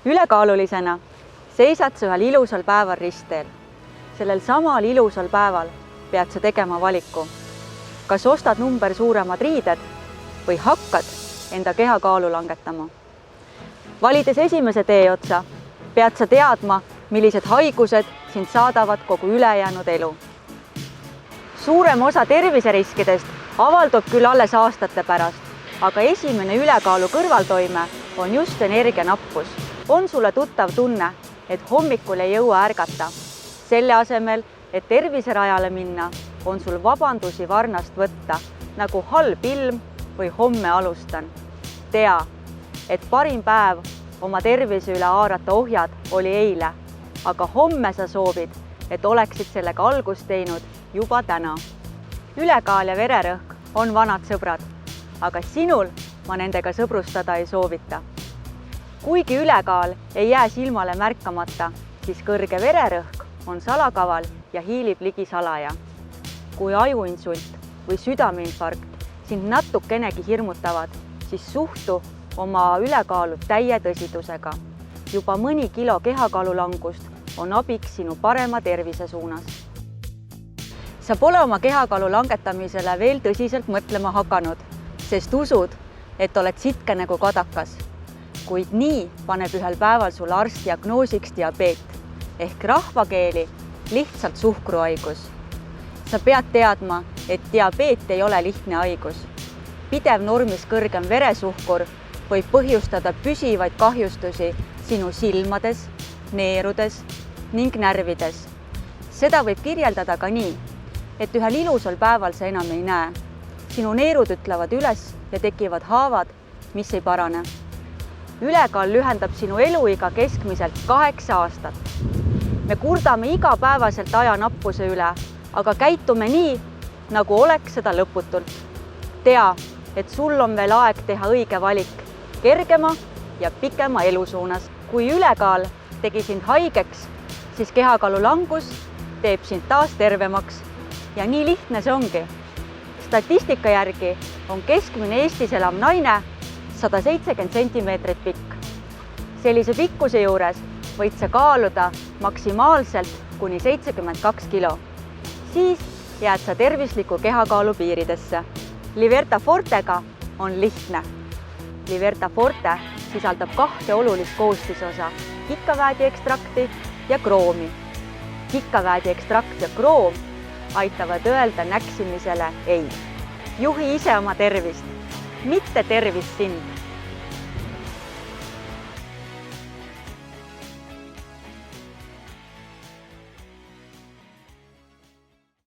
Ülekaalulisena seisad sa ühel ilusal päeval ristteel. Sellel samal ilusal päeval pead sa tegema valiku. Kas ostad number suuremad riided või hakkad enda kehakaalu langetama? Valides esimese tee otsa, pead sa teadma, millised haigused sind saadavad kogu ülejäänud elu. Suurem osa terviseriskidest avaldub küll alles aastate pärast, aga esimene ülekaalu kõrvaltoime on just energianappus. On sulle tuttav tunne, et hommikul ei jõua ärgata. Selle asemel, et terviserajale minna, on sul vabandusi varnast võtta, nagu halb ilm või homme alustan. Tea, et parim päev oma tervise üle haarata ohjad oli eile, aga homme sa soovid, et oleksid sellega algust teinud juba täna. Ülekaal ja vererõhk on vanad sõbrad, aga sinul ma nendega sõbrustada ei soovita. Kuigi ülekaal ei jää silmale märkamata, siis kõrge vererõhk on salakaval ja hiilib ligi salaja. Kui ajuinsult või südameinfarkt sind natukenegi hirmutavad, siis suhtu oma ülekaalu täie tõsidusega. Juba mõni kilo kehakaalu langust on abiks sinu parema tervise suunas. Sa pole oma kehakaalu langetamisele veel tõsiselt mõtlema hakanud, sest usud, et oled sitke nagu kadakas. Kuid nii paneb ühel päeval sul arst diagnoosiks diabeet ehk rahvakeeli lihtsalt suhkruhaigus. Sa pead teadma, et diabeet ei ole lihtne haigus. Pidev normist kõrgem veresuhkur võib põhjustada püsivaid kahjustusi sinu silmades, neerudes ning närvides. Seda võib kirjeldada ka nii, et ühel ilusal päeval sa enam ei näe. Sinu neerud ütlevad üles ja tekivad haavad, mis ei parane. Ülekaal lühendab sinu eluiga keskmiselt 8 aastat. Me kurdame igapäevaselt ajanappuse üle, aga käitume nii, nagu oleks seda lõputult. Tea, et sul on veel aeg teha õige valik kergema ja pikema elu suunas. Kui ülekaal tegi sind haigeks, siis kehakaalu langus teeb sind taas tervemaks. Ja nii lihtne see ongi. Statistika järgi on keskmine Eestis elav naine 170 centimeetrit pikk. Sellise pikkuse juures võid sa kaaluda maksimaalselt kuni 72 kilo. Siis jääd sa tervisliku kehakaalu piiridesse. Liberta Fortega on lihtne. Liberta Forte sisaldab 2 olulist koostisosa, kikkaväädi ekstrakti ja kroomi. Kikkaväädi ekstrakt ja kroom aitavad öelda näksimisele ei. Juhi ise oma tervist, mitte tervist sind.